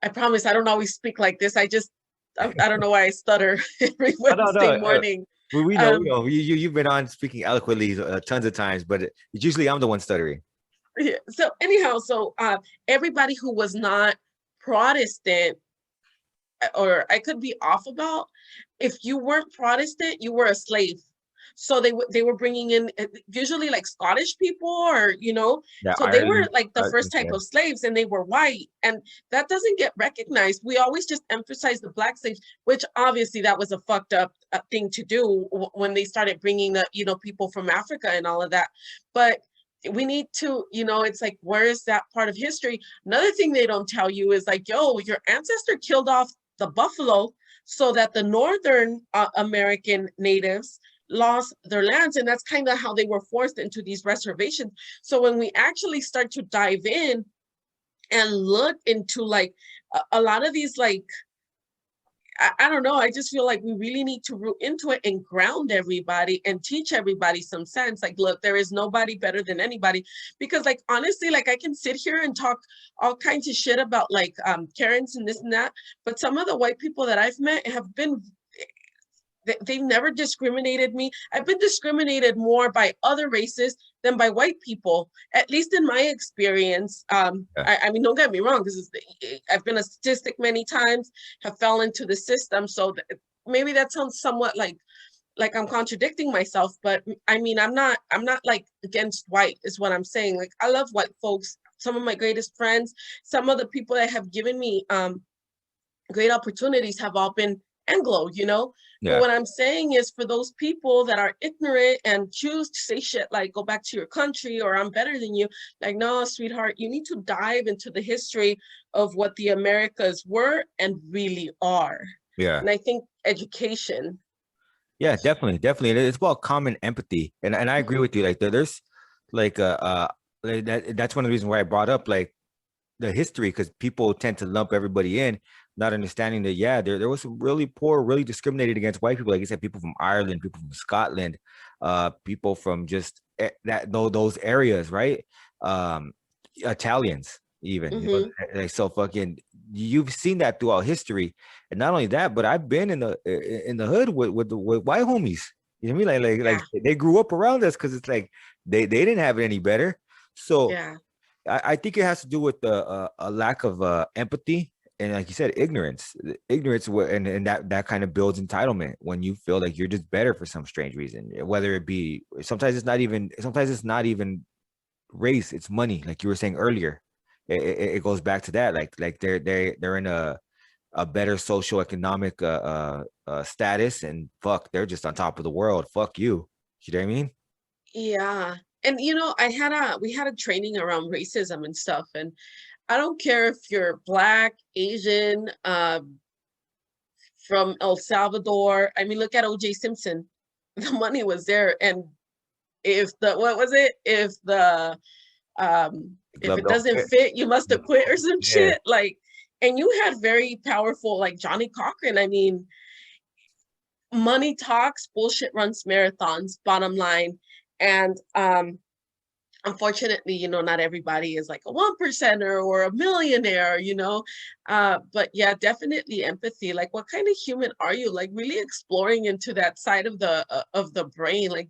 I promise I don't always speak like this. I don't know why I stutter every Oh, no, no. Wednesday morning. We know, we Um, know. You've been on speaking eloquently tons of times, but it's usually I'm the one stuttering. yeah, so anyhow, everybody who was not Protestant, or I could be off about, if you weren't Protestant, you were a slave. So they were bringing in usually like Scottish people, or Yeah, so they were Ireland. like the first type Yeah, of slaves, and they were white, and that doesn't get recognized. We always just emphasize the black slaves, which obviously that was a fucked up thing to do when they started bringing the people from Africa and all of that. But we need to, it's like, where is that part of history? Another thing they don't tell you is like, yo, your ancestor killed off the buffalo so that the northern American natives lost their lands, and that's kind of how they were forced into these reservations. So when we actually start to dive in and look into like a lot of these, like I don't know, I just feel like we really need to root into it and ground everybody and teach everybody some sense. Like, look, there is nobody better than anybody. Because like honestly, like I can sit here and talk all kinds of shit about like Karens and this and that, but some of the white people that I've met have been, they've never discriminated me. I've been discriminated more by other races than by white people, at least in my experience. yeah, I mean, don't get me wrong, because I've been a statistic many times, have fell into the system. So maybe that sounds somewhat like I'm contradicting myself, but I mean, I'm not like against white is what I'm saying. Like, I love white folks. Some of my greatest friends, some of the people that have given me great opportunities have all been Anglo. But yeah, what I'm saying is, for those people that are ignorant and choose to say shit like, go back to your country, or I'm better than you, like, no, sweetheart, you need to dive into the history of what the Americas were and really are. yeah. And I think education. Yeah, definitely, definitely. It's about common empathy, and I agree with you. Like there's like like that's one of the reasons why I brought up like the history, because people tend to lump everybody in, not understanding that yeah, there was some really poor, really discriminated against white people. Like you said, people from Ireland, people from Scotland, people from just those areas, right? Um, Italians, even Mm-hmm. like so fucking. You've seen that throughout history, and not only that, but I've been in the hood with white homies. You know what I mean? Yeah, They grew up around us because it's like they didn't have it any better. So yeah, I think it has to do with a lack of empathy and, like you said, ignorance. Ignorance, and that kind of builds entitlement when you feel like you're just better for some strange reason. Whether it be sometimes it's not even race, it's money. Like you were saying earlier, it goes back to that. Like they're in a better socioeconomic status, and fuck, they're just on top of the world. Fuck you. You know what I mean? yeah. And we had a training around racism and stuff, and I don't care if you're Black, Asian, from El Salvador. I mean, look at OJ Simpson. The money was there. And if the what was it? The If glove it don't doesn't fit. fit, you must have quit or some Yeah. shit. Like, and you had very powerful, like Johnny Cochran. I mean, money talks, bullshit runs marathons, bottom line. And unfortunately, not everybody is like a 1%er or a millionaire. But yeah, definitely empathy. Like, what kind of human are you? Like, really exploring into that side of the brain. Like,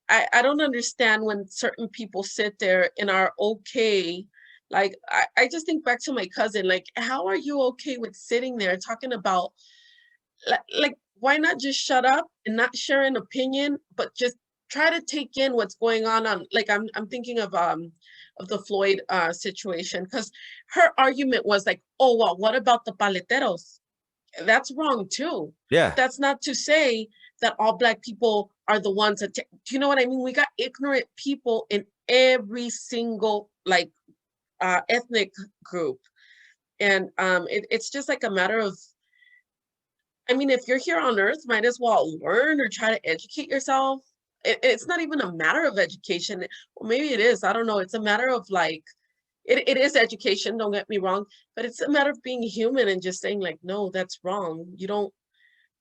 I don't understand when certain people sit there and are okay. Like, I just think back to my cousin. Like, how are you okay with sitting there talking about, like, why not just shut up and not share an opinion, but just try to take in what's going on, like, I'm thinking of the Floyd situation, because her argument was like, oh well, what about the paleteros? That's wrong too. But Yeah. that's not to say that all Black people are the ones that do you know what I mean? We got ignorant people in every single, like, ethnic group. And it's just like a matter of, I mean, if you're here on earth, might as well learn or try to educate yourself. it's not even a matter of education. Well, maybe it is. I don't know. It's a matter of like, it is education, don't get me wrong, but it's a matter of being human and just saying like, no, that's wrong. You don't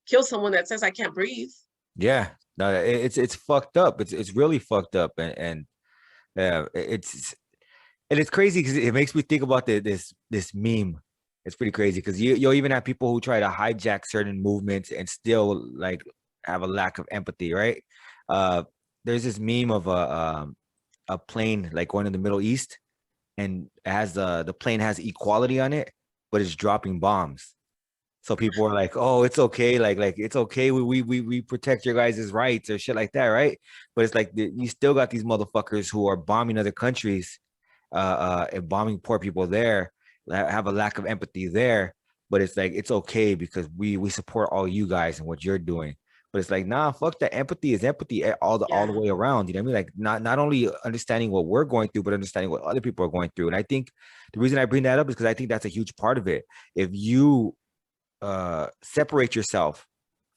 kill someone that says I can't breathe. Yeah, no, it's fucked up. It's really fucked up, and it's and it's crazy because it makes me think about this meme. It's pretty crazy because you'll even have people who try to hijack certain movements and still like have a lack of empathy, right? Uh, there's this meme of a plane like going in the Middle East, and it has the plane has equality on it, but it's dropping bombs. So people are like, "Oh, it's okay, like it's okay. We protect your guys' rights or shit like that, right?" But it's like you still got these motherfuckers who are bombing other countries, and bombing poor people there, have a lack of empathy there. But it's like it's okay because we support all you guys and what you're doing. But it's like, nah, fuck that. Empathy is empathy all the Yeah. way around. You know what I mean? Like not only understanding what we're going through, but understanding what other people are going through. And I think the reason I bring that up is because I think that's a huge part of it. If you separate yourself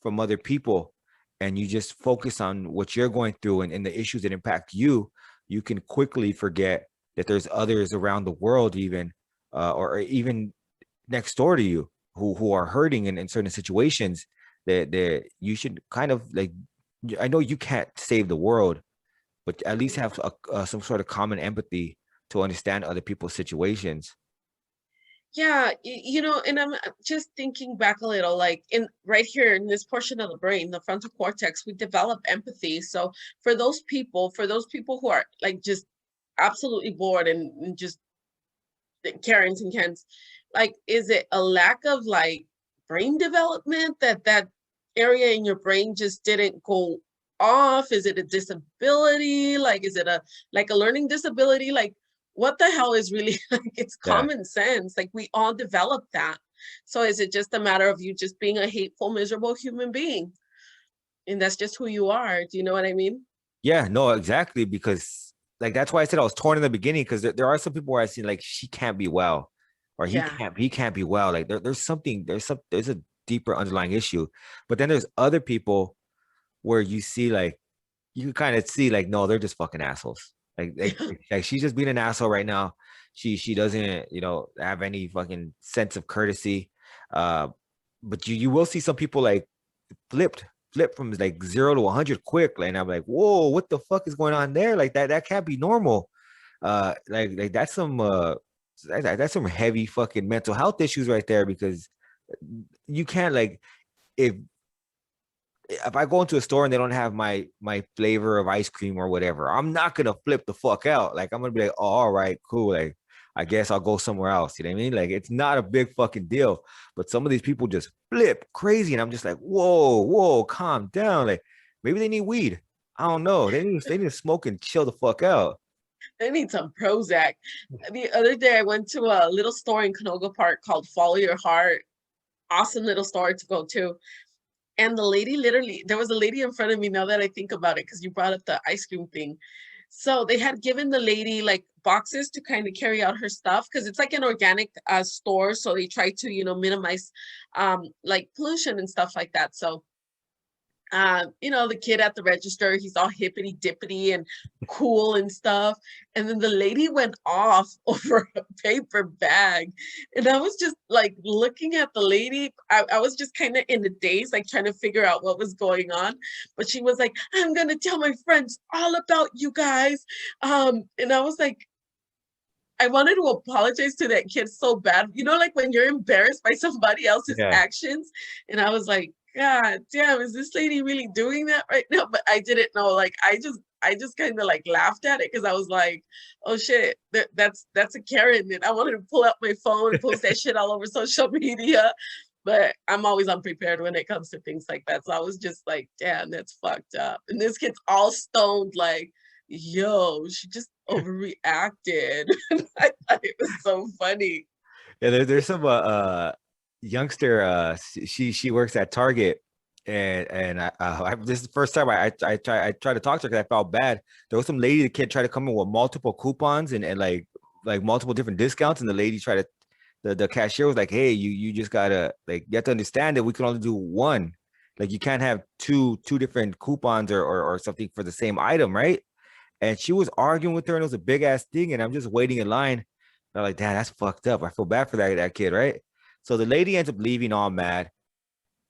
from other people and you just focus on what you're going through and the issues that impact you, you can quickly forget that there's others around the world even or even next door to you who are hurting in certain situations that you should kind of like. I know you can't save the world, but at least have some sort of common empathy to understand other people's situations. Yeah, and I'm just thinking back a little, like in right here in this portion of the brain, the frontal cortex, we develop empathy. So for those people who are like just absolutely bored and just Karens and Kens, like, is it a lack of like brain development that area in your brain just didn't go off? Is it a disability? Like, is it a learning disability? Like, what the hell is really like it's Yeah. common sense. Like we all develop that. So is it just a matter of you just being a hateful, miserable human being? And that's just who you are. Do you know what I mean? Yeah, no, exactly. Because like that's why I said I was torn in the beginning because there are some people where I see like she can't be well, or Yeah. he can't be well. Like there's something there's a deeper underlying issue. But then there's other people where you see like you can kind of see like no, they're just fucking assholes. Like she's just being an asshole right now. She doesn't have any fucking sense of courtesy. Uh, but you will see some people like flipped flip from like 0 to 100 quick. Like, and I'm like, whoa, what the fuck is going on there? Like that can't be normal. Like that's some heavy fucking mental health issues right there because you can't like if I go into a store and they don't have my flavor of ice cream or whatever, I'm not gonna flip the fuck out. Like I'm gonna be like, oh, all right, cool. Like I guess I'll go somewhere else. You know what I mean? Like it's not a big fucking deal. But some of these people just flip crazy, and I'm just like, whoa, calm down. Like maybe they need weed. I don't know. They need to smoke and chill the fuck out. I need some Prozac. The other day I went to a little store in Canoga Park called Follow Your Heart. Awesome little store to go to. And the lady literally, there was a lady in front of me now that I think about it, because you brought up the ice cream thing. So they had given the lady like boxes to kind of carry out her stuff because it's like an organic store. So they try to, minimize like pollution and stuff like that. So the kid at the register, he's all hippity dippity and cool and stuff. And then the lady went off over a paper bag. And I was just like looking at the lady. I was just kind of in a daze, like trying to figure out what was going on. But she was like, I'm going to tell my friends all about you guys. And I was like, I wanted to apologize to that kid so bad. Like when you're embarrassed by somebody else's Yeah. actions. And I was like, God damn, is this lady really doing that right now? But I didn't know. Like I just kind of like laughed at it because I was like, oh shit, that's a Karen. And I wanted to pull out my phone and post that shit all over social media. But I'm always unprepared when it comes to things like that. So I was just like, damn, that's fucked up. And this kid's all stoned, like, yo, she just overreacted. I thought it was so funny. Yeah, there's some youngster she works at Target and this is the first time I tried to talk to her because I felt bad. There was some lady that kid tried to come in with multiple coupons and like multiple different discounts, and the lady tried to the cashier was like, hey, you just gotta like you have to understand that we can only do one. Like you can't have two different coupons or something for the same item, right? And she was arguing with her, and it was a big ass thing. And I'm just waiting in line. They're like, damn, that's fucked up. I feel bad for that kid, right? So the lady ends up leaving all mad.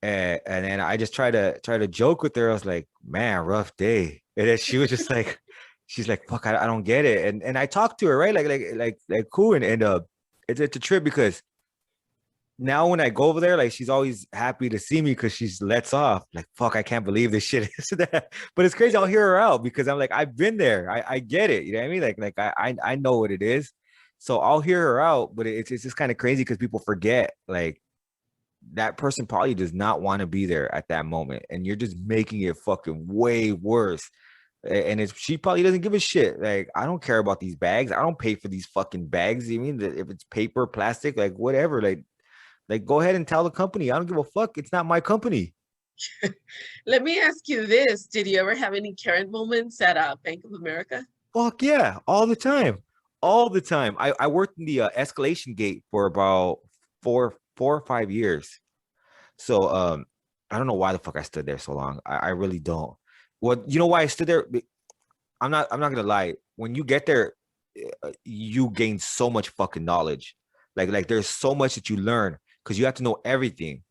And then I just try to joke with her. I was like, man, rough day. And then she was just like, she's like, fuck, I don't get it. And I talked to her, right? Like cool. And it's a trip because now when I go over there, like she's always happy to see me because she's lets off. Like, fuck, I can't believe this shit is that. But it's crazy. I'll hear her out because I'm like, I've been there. I get it. You know what I mean? I know what it is. So I'll hear her out, but it's just kind of crazy because people forget like that person probably does not want to be there at that moment. And you're just making it fucking way worse. And it's she probably doesn't give a shit. Like, I don't care about these bags. I don't pay for these fucking bags. You mean that if it's paper, plastic, like whatever, like, go ahead and tell the company. I don't give a fuck. It's not my company. Let me ask you this. Did you ever have any Karen moments at Bank of America? Fuck yeah, all the time, all the time. I worked in the escalation gate for about 4 or 5 years. So I don't know why the fuck I stood there so long. I really don't. Well, you know why I stood there? I'm not gonna lie. When you get there, you gain so much fucking knowledge. Like there's so much that you learn because you have to know everything.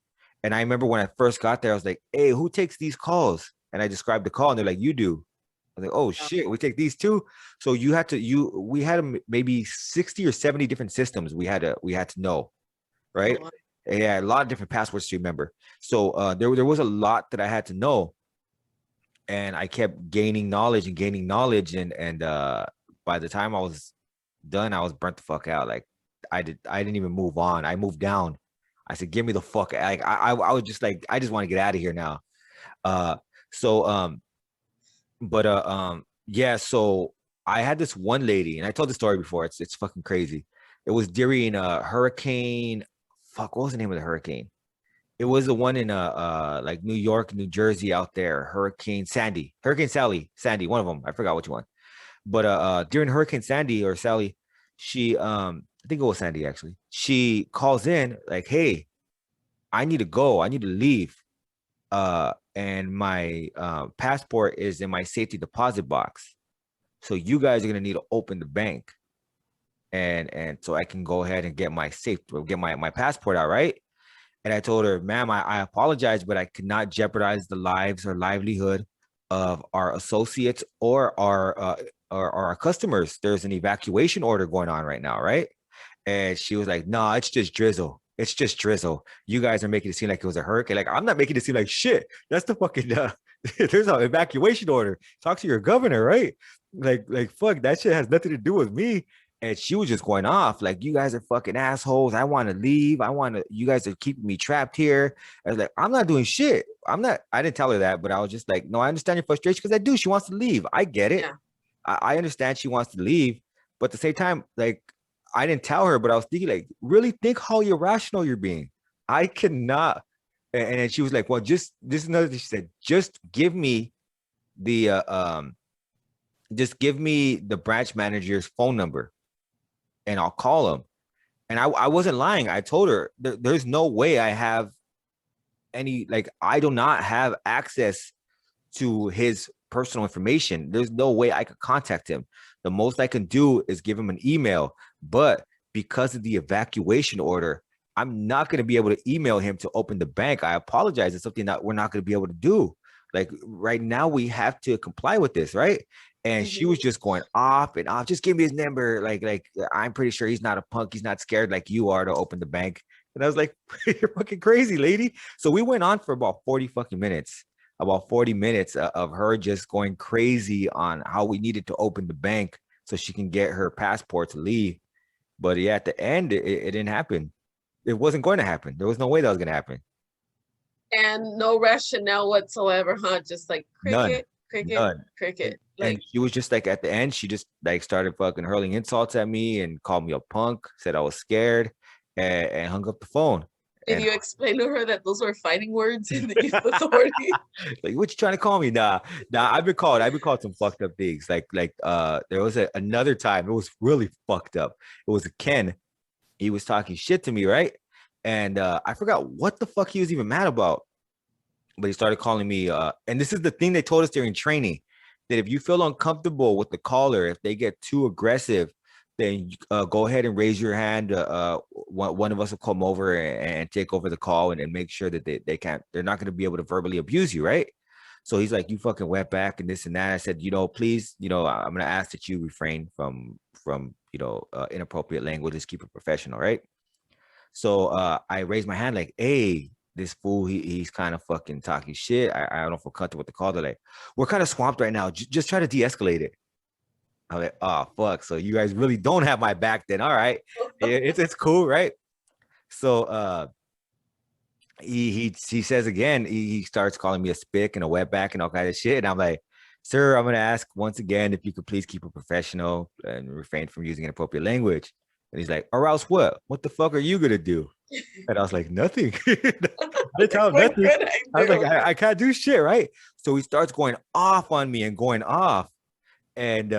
And I remember when I first got there, I was like, "Hey, who takes these calls?" And I described the call, and they're like, "You do." I was like, "Oh Oh, shit, we take these too." So we had maybe 60 or 70 different systems we had to know, right? oh, Yeah, a lot of different passwords to remember. So there was a lot that I had to know, and I kept gaining knowledge and gaining knowledge, and by the time I was done, I was burnt the fuck out. Like I didn't even move on. I moved down. I said, "Give me the fuck." Like I was just like, I just want to get out of here now. Uh, so yeah. So I had this one lady, and I told the story before. It's fucking crazy. It was during hurricane. Fuck, what was the name of the hurricane? It was the one in like New York, New Jersey out there. Hurricane Sandy, one of them. I forgot which one. But during Hurricane Sandy or Sally, she I think it was Sandy actually. She calls in like, "Hey, I need to go. I need to leave. And my passport is in my safety deposit box. So you guys are gonna need to open the bank, and so I can go ahead and get my passport out, right?" And I told her, "Ma'am, I apologize, but I cannot jeopardize the lives or livelihood of our associates or our customers. There's an evacuation order going on right now, right?" And she was like, "No, it's just drizzle. It's just drizzle. You guys are making it seem like it was a hurricane. Like, I'm not making it seem like shit. That's the fucking there's an evacuation order. Talk to your governor, right? Like fuck, that shit has nothing to do with me." And she was just going off like, "You guys are fucking assholes. I want to leave. You guys are keeping me trapped here." I was like, "I'm not doing shit. I didn't tell her that, but I was just like, no, I understand your frustration because I do. She wants to leave. I get it. yeah. I understand she wants to leave, but at the same time, like, I didn't tell her, but I was thinking, like, really think how irrational you're being. I cannot. And then she was like, "Well, just this is another thing." She said, the just give me the branch manager's phone number and I'll call him." And I wasn't lying. I told her there's no way I have like, I do not have access to his personal information. There's no way I could contact him. The most I can do is give him an email. But because of the evacuation order, I'm not going to be able to email him to open the bank. I apologize. It's something that we're not going to be able to do. Like right now, we have to comply with this, right? And she Mhm. was just going off and off. Just give me his number. Like I'm pretty sure he's not a punk. He's not scared like you are to open the bank. And I was like, "You're fucking crazy, lady." So we went on for about 40 fucking minutes, about 40 minutes of her just going crazy on how we needed to open the bank so she can get her passport to leave. But yeah, at the end, it didn't happen. It wasn't going to happen. There was no way that was going to happen. And no rationale whatsoever, huh? Just like None, cricket, cricket, none. And, cricket. and Like, she was just like, at the end, she just like started fucking hurling insults at me and called me a punk, said I was scared, and hung up the phone. did And you explain to her that those were fighting words in the youth authority? like, "What you trying to call me?" Nah. I've been called some fucked up things. There was another time. It was really fucked up. It was a Ken. He was talking shit to me, right? And I forgot what the fuck he was even mad about. but he started calling me. And this is the thing they told us during training, that if you feel uncomfortable with the caller, if they get too aggressive, then go ahead and raise your hand. One of us will come over and take over the call and make sure that they're not going to be able to verbally abuse you, right? So he's like, you fucking went back and this and that. I said, please, I'm going to ask that you refrain from inappropriate language. Just keep it professional, right? So I raised my hand like, hey, this fool, he's kind of fucking talking shit. I don't feel comfortable with the call. They're like, we're kind of swamped right now. Just try to de-escalate it. I'm like, oh fuck. So you guys really don't have my back then. All right. It's cool, right? So he says again, he starts calling me a spick and a wetback and all kinds of shit. And I'm like, sir, I'm gonna ask once again if you could please keep it professional and refrain from using inappropriate language. And he's like, or else what? What the fuck are you gonna do? And I was like, nothing. I tell him nothing. I was like, I can't do shit, right? So he starts going off on me and going off. And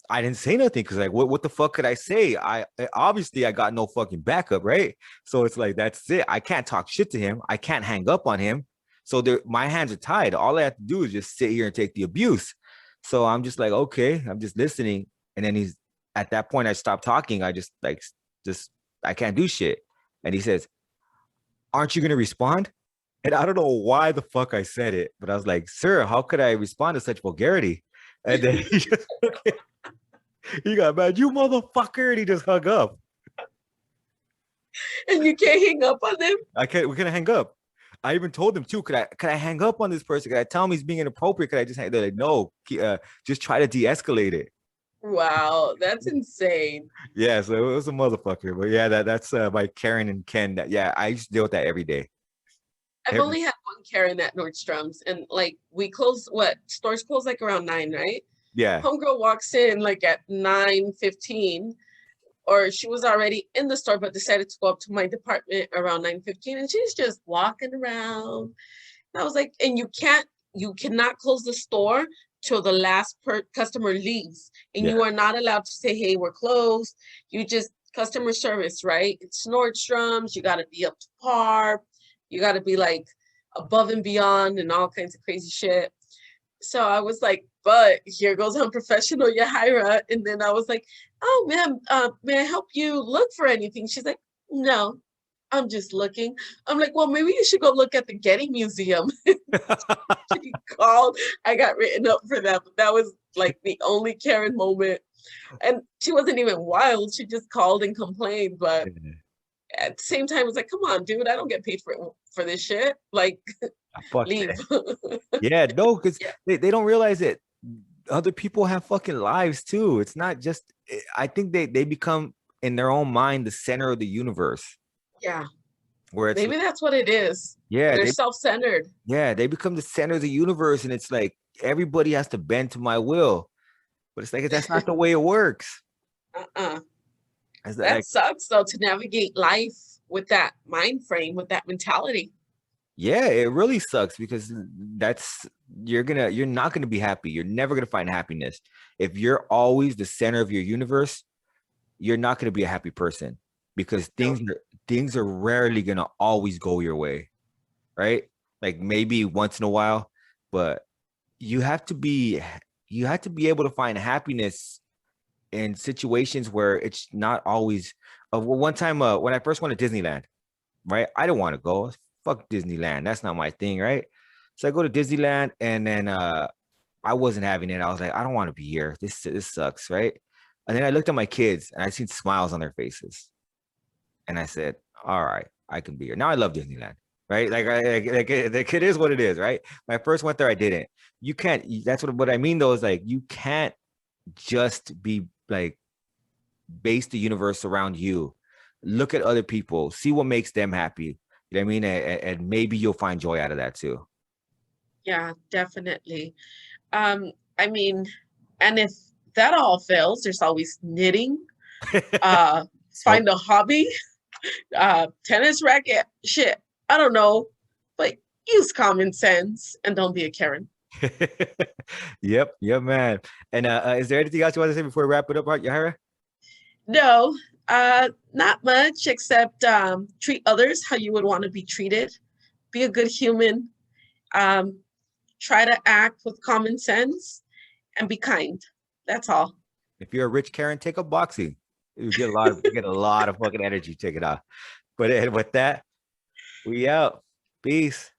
I didn't say nothing because like, what the fuck could I say? I obviously I got no fucking backup, right? So it's like, that's it. I can't talk shit to him. I can't hang up on him. So my hands are tied. All I have to do is just sit here and take the abuse. So I'm just like, okay, I'm just listening. And then at that point, I stopped talking. I just I can't do shit. And he says, aren't you gonna respond? And I don't know why the fuck I said it, but I was like, sir, how could I respond to such vulgarity? And then he got mad, you motherfucker, and he just hung up. And you can't hang up on them? We can't hang up. I even told him too, could I hang up on this person? Could I tell him he's being inappropriate? Could I just hang? They're like, no, just try to de-escalate it. Wow, that's insane. Yeah, so it was a motherfucker. But yeah, that's by Karen and Ken. I used to deal with that every day. I've only had one Karen at Nordstrom's, and like we close, stores close like around 9, right? Yeah. Homegirl walks in like at 9:15, or she was already in the store but decided to go up to my department around 9:15, and she's just walking around. And I was like, and you cannot close the store till the last customer leaves, and you are not allowed to say, hey, we're closed. You just customer service, right? It's Nordstrom's. You got to be up to par. You got to be like above and beyond and all kinds of crazy shit. So I was like, but here goes unprofessional Yahira. And then I was like, oh, ma'am, may I help you look for anything? She's like, no, I'm just looking. I'm like, well, maybe you should go look at the Getty Museum. She called. I got written up for that. But that was like the only Karen moment. And she wasn't even wild. She just called and complained. But at the same time, it was like, come on, dude, I don't get paid for this shit. Like, leave. Yeah, no, because they don't realize it. Other people have fucking lives too. It's not just, I think they become in their own mind the center of the universe. Yeah. Where it's maybe that's what it is. Yeah. They're self-centered. Yeah, they become the center of the universe, and it's like everybody has to bend to my will. But it's like that's not the way it works. That sucks though, to navigate life with that mind frame, with that mentality. Yeah, it really sucks because you're not gonna be happy. You're never gonna find happiness. If you're always the center of your universe, you're not gonna be a happy person because things are rarely gonna always go your way, right? Like maybe once in a while, but you have to be able to find happiness in situations where it's not always. One time when I first went to Disneyland, right? I didn't want to go. Fuck Disneyland. That's not my thing, right? So I go to Disneyland, and then I wasn't having it. I was like, I don't want to be here. This sucks, right? And then I looked at my kids, and I seen smiles on their faces, and I said, all right, I can be here. Now I love Disneyland, right? Like it is what it is, right? When I first went there, I didn't. You can't. That's what I mean, though, is like you can't just be like base the universe around you. Look at other people, see what makes them happy. You know what I mean? And maybe you'll find joy out of that too. Yeah, definitely. I mean, and if that all fails, there's always knitting. Find a hobby, tennis racket, shit. I don't know, but use common sense and don't be a Karen. Yep, man. And is there anything else you want to say before we wrap it up, Yahira? No, not much, except treat others how you would want to be treated. Be a good human, Try to act with common sense and be kind. That's all. If you're a rich Karen, take up boxing. You get a lot of fucking energy. Take it off. But with that, we out. Peace.